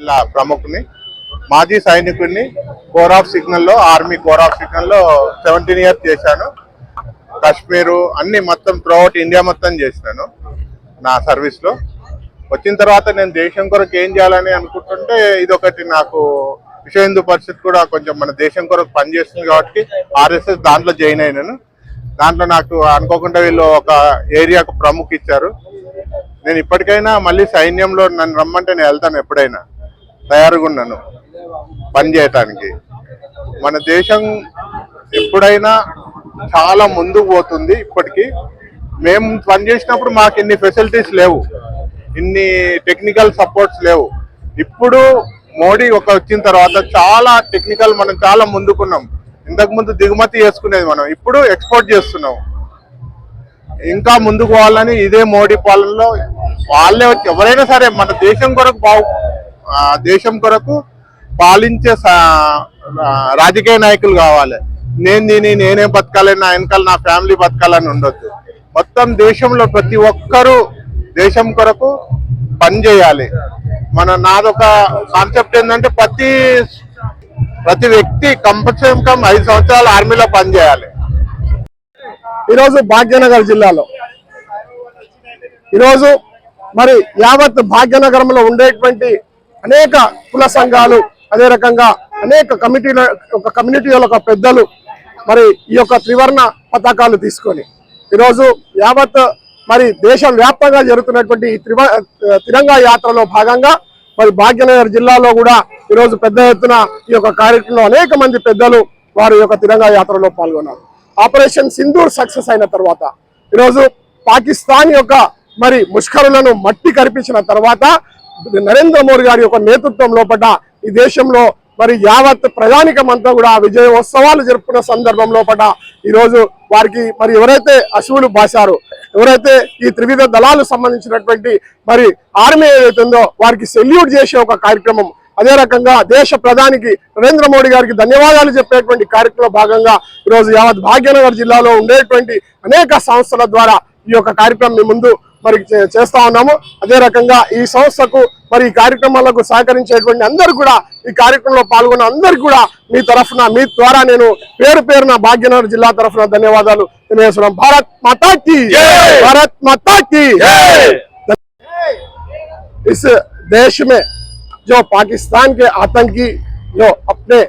ఇలా ప్రముఖుని మాజీ సైనికుడిని core of signal లో ఆర్మీ కోర్ ఆఫ్ సిగ్నల్ లో 17 ఇయర్స్ చేశాను. కాశ్మీరు అన్ని మొత్తం త్రూఅవుట్ ఇండియా మొత్తం చేసినాను. నా సర్వీస్ లో వచ్చిన తర్వాత నేను దేశం కొరకు ఏం చేయాలని అనుకుంటుంటే ఇదొకటి నాకు విశ్వ హిందూ పరిషత్ కూడా కొంచెం మన దేశం కొరకు పనిచేస్తుంది కాబట్టి RSS దాంట్లో జాయిన్ అయినాను. దాంట్లో నాకు అనుకోకుండా వీళ్ళు ఒక ఏరియాకు ప్రముఖ ఇచ్చారు. నేను ఇప్పటికైనా మళ్ళీ సైన్యంలో నన్ను రమ్మంటే నేను వెళ్తాను, ఎప్పుడైనా తయారుగా ఉన్నాను పని చేయటానికి. మన దేశం ఎప్పుడైనా చాలా ముందుకు పోతుంది. ఇప్పటికీ మేము పనిచేసినప్పుడు మాకు ఇన్ని ఫెసిలిటీస్ లేవు, ఇన్ని టెక్నికల్ సపోర్ట్స్ లేవు. ఇప్పుడు మోడీ వచ్చిన తర్వాత చాలా టెక్నికల్ మనం చాలా ముందుకున్నాం. ఇంతకుముందు దిగుమతి చేసుకునేది మనం, ఇప్పుడు ఎక్స్పోర్ట్ చేస్తున్నాం. ఇంకా ముందుకు పోవాలని ఇదే మోడీ పాలనలో వాళ్ళే వచ్చి ఎవరైనా సరే మన దేశం కొరకు దేశం కొరకు పాలించే రాజకీయ నాయకులు కావాలి. నేనే బతకాలి, నా వెనకాల నా ఫ్యామిలీ బతకాలని ఉండొద్దు. మొత్తం దేశంలో ప్రతి ఒక్కరూ దేశం కొరకు పని చేయాలి. నాదొక కాన్సెప్ట్ ఏంటంటే ప్రతి వ్యక్తి కంపల్సరీ 5 సంవత్సరాలు ఆర్మీలో పనిచేయాలి. ఈరోజు భాగ్యనగర్ జిల్లాలో ఈరోజు మరి యావత్ భాగ్యనగరంలో ఉండేటువంటి అనేక కుల సంఘాలు, అదే రకంగా అనేక కమ్యూనిటీల పెద్దలు మరి ఈ యొక్క త్రివర్ణ పతాకాలు తీసుకొని ఈరోజు యావత్ మరి దేశవ్యాప్తంగా జరుగుతున్నటువంటి తిరంగా యాత్రలో భాగంగా మరి భాగ్యనగర్ జిల్లాలో కూడా ఈరోజు పెద్ద ఎత్తున ఈ యొక్క కార్యక్రమంలో అనేక మంది పెద్దలు వారి యొక్క తిరంగా యాత్రలో పాల్గొన్నారు. ఆపరేషన్ సింధూర్ సక్సెస్ అయిన తర్వాత ఈరోజు పాకిస్తాన్ యొక్క మరి ముష్కరులను మట్టి కరిపించిన తర్వాత నరేంద్ర మోడీ గారి యొక్క నేతృత్వం లోపల ఈ దేశంలో మరి యావత్ ప్రజానికమంతా కూడా విజయోత్సవాలు జరుపుకున్న సందర్భం లోపల ఈరోజు వారికి మరి ఎవరైతే అశువులు బాశారో, ఎవరైతే ఈ త్రివిధ దళాలు సంబంధించినటువంటి మరి ఆర్మీ ఏదైతుందో వారికి సెల్యూట్ చేసే ఒక కార్యక్రమం, అదే రకంగా దేశ ప్రధానికి నరేంద్ర మోడీ గారికి ధన్యవాదాలు చెప్పేటువంటి కార్యక్రమంలో భాగంగా ఈరోజు యావత్ భాగ్యనగర్ జిల్లాలో ఉండేటువంటి అనేక సంస్థల ద్వారా ఈ యొక్క కార్యక్రమం ముందు మరి చేస్తా ఉన్నాము. అదే రకంగా ఈ సంస్థకు మరి ఈ కార్యక్రమాలకు సహకరించేటువంటి అందరూ కూడా, ఈ కార్యక్రమంలో పాల్గొన్న అందరికీ కూడా మీ తరఫున, మీ ద్వారా నేను పేరున భాగ్యనగర్ జిల్లా తరఫున ధన్యవాదాలు తెలియజేస్తున్నాం. భారత్ మాతా కీ జై, భారత్ మాతా కీ జై। इस देश में जो पाकिस्तान के आतंकी जो अपने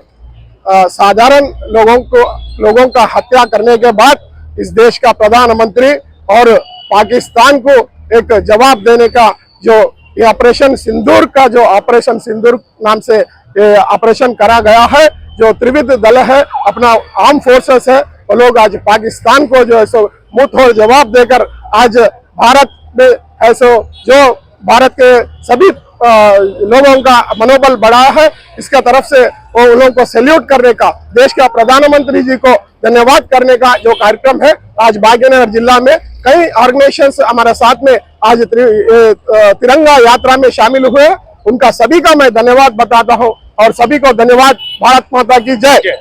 साधारण लोगों का हत्या करने के बाद इस देश का प्रधानमंत्री और पाकिस्तान को एक जवाब देने का जो ये ऑपरेशन सिंदूर का जो ऑपरेशन सिंदूर नाम से ऑपरेशन करा गया है, जो त्रिविध दल है, अपना आर्म फोर्सेस है, वो लोग आज पाकिस्तान को जो है सो मुंह तोड़ जवाब देकर आज भारत में ऐसो जो भारत के सभी लोगों का मनोबल बढ़ाया है, इसका तरफ से वो उन लोगों को सैल्यूट करने का, देश का प्रधानमंत्री जी को धन्यवाद करने का जो कार्यक्रम है आज भाग्यनगर जिला में कई ऑर्गेनाइजेशंस हमारे साथ में आज तिरंगा यात्रा में शामिल हुए। उनका सभी का मैं धन्यवाद बताता हूं और सभी को धन्यवाद। भारत माता की जय।